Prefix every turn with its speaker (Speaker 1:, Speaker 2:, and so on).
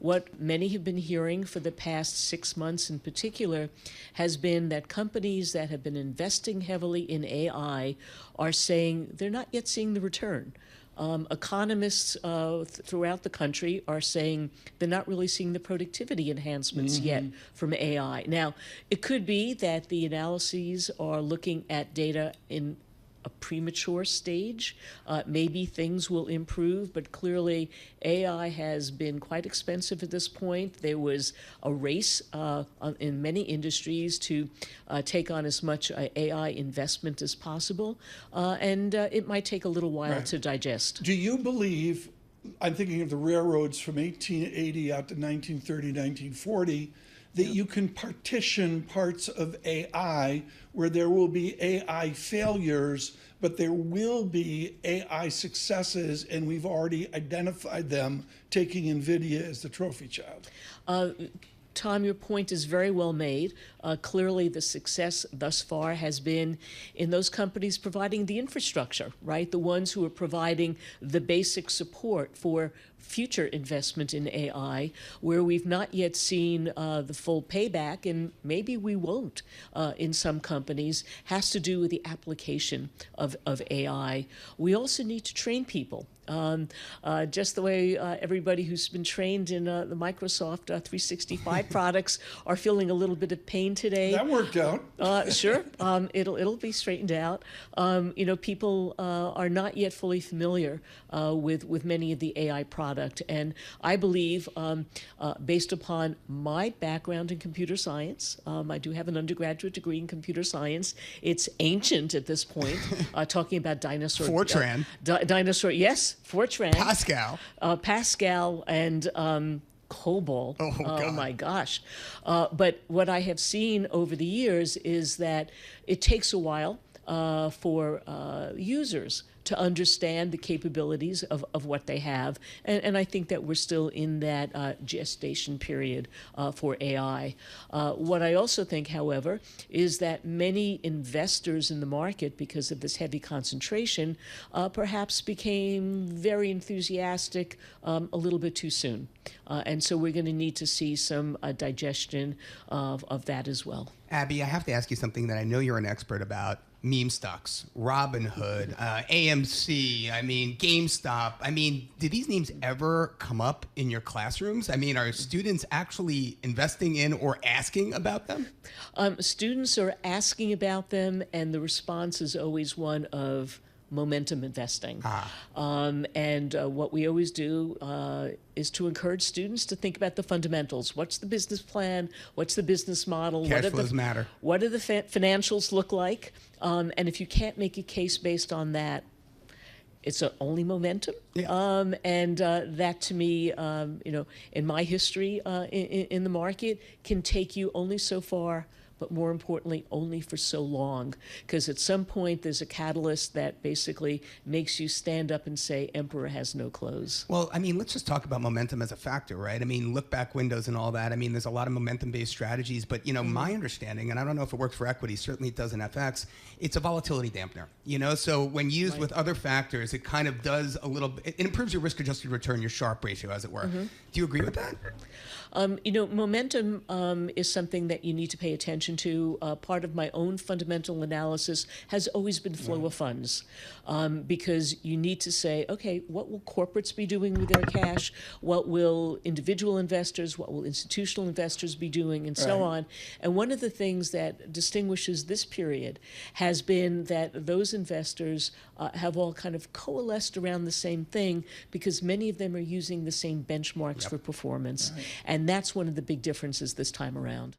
Speaker 1: what many have been hearing for the past 6 months in particular has been that companies that have been investing heavily in AI are saying they're not yet seeing the return. Economists throughout the country are saying they're not really seeing the productivity enhancements yet from AI. Now, it could be that the analyses are looking at data in a premature stage. Maybe things will improve, but clearly AI has been quite expensive at this point. There was a race in many industries to take on as much AI investment as possible, and it might take a little while to digest.
Speaker 2: Do you believe, I'm thinking of the railroads from 1880 out to 1930, 1940, that you can partition parts of AI where there will be AI failures, but there will be AI successes, and we've already identified them, taking NVIDIA as the trophy child?
Speaker 1: Tom, your point is very well made. Clearly, the success thus far has been in those companies providing the infrastructure, right? The ones who are providing the basic support for future investment in AI, where we've not yet seen the full payback, and maybe we won't in some companies, has to do with the application of AI. We also need to train people. Just the way everybody who's been trained in the Microsoft 365 products are feeling a little bit of pain today.
Speaker 2: That worked out.
Speaker 1: Sure, it'll be straightened out. People are not yet fully familiar with many of the AI product, and I believe, based upon my background in computer science, I do have an undergraduate degree in computer science. It's ancient at this point. Talking about dinosaur.
Speaker 3: Fortran.
Speaker 1: Dinosaur. Yes. Fortran,
Speaker 3: Pascal,
Speaker 1: and COBOL.
Speaker 3: Oh
Speaker 1: my gosh! But what I have seen over the years is that it takes a while for users to understand the capabilities of what they have. And I think that we're still in that gestation period for AI. What I also think, however, is that many investors in the market, because of this heavy concentration, perhaps became very enthusiastic a little bit too soon. And so we're going to need to see some digestion of that as well.
Speaker 3: Abby, I have to ask you something that I know you're an expert about. Meme stocks, Robinhood, AMC, GameStop. Do these names ever come up in your classrooms? Are students actually investing in or asking about them?
Speaker 1: Students are asking about them, and the response is always one of momentum investing. And what we always do is to encourage students to think about the fundamentals. What's the business plan? What's the business model?
Speaker 3: Cash flows matter.
Speaker 1: What do the financials look like? And if you can't make a case based on that, it's only momentum.
Speaker 3: Yeah.
Speaker 1: And that, to me, in my history in the market, can take you only so far, but more importantly, only for so long. Because at some point, there's a catalyst that basically makes you stand up and say, Emperor has no clothes.
Speaker 3: Well, let's just talk about momentum as a factor, right? Look back windows and all that. There's a lot of momentum-based strategies, but, my understanding, and I don't know if it works for equity, certainly it does in FX, it's a volatility dampener, So when used with other factors, it kind of does a little bit, it improves your risk-adjusted return, your Sharpe ratio, as it were. Do you agree with that?
Speaker 1: Momentum is something that you need to pay attention to. Part of my own fundamental analysis has always been flow of funds, because you need to say, okay, what will corporates be doing with their cash? What will individual investors, what will institutional investors be doing, and so on. And one of the things that distinguishes this period has been that those investors have all kind of coalesced around the same thing, because many of them are using the same benchmarks for performance. And that's one of the big differences this time around.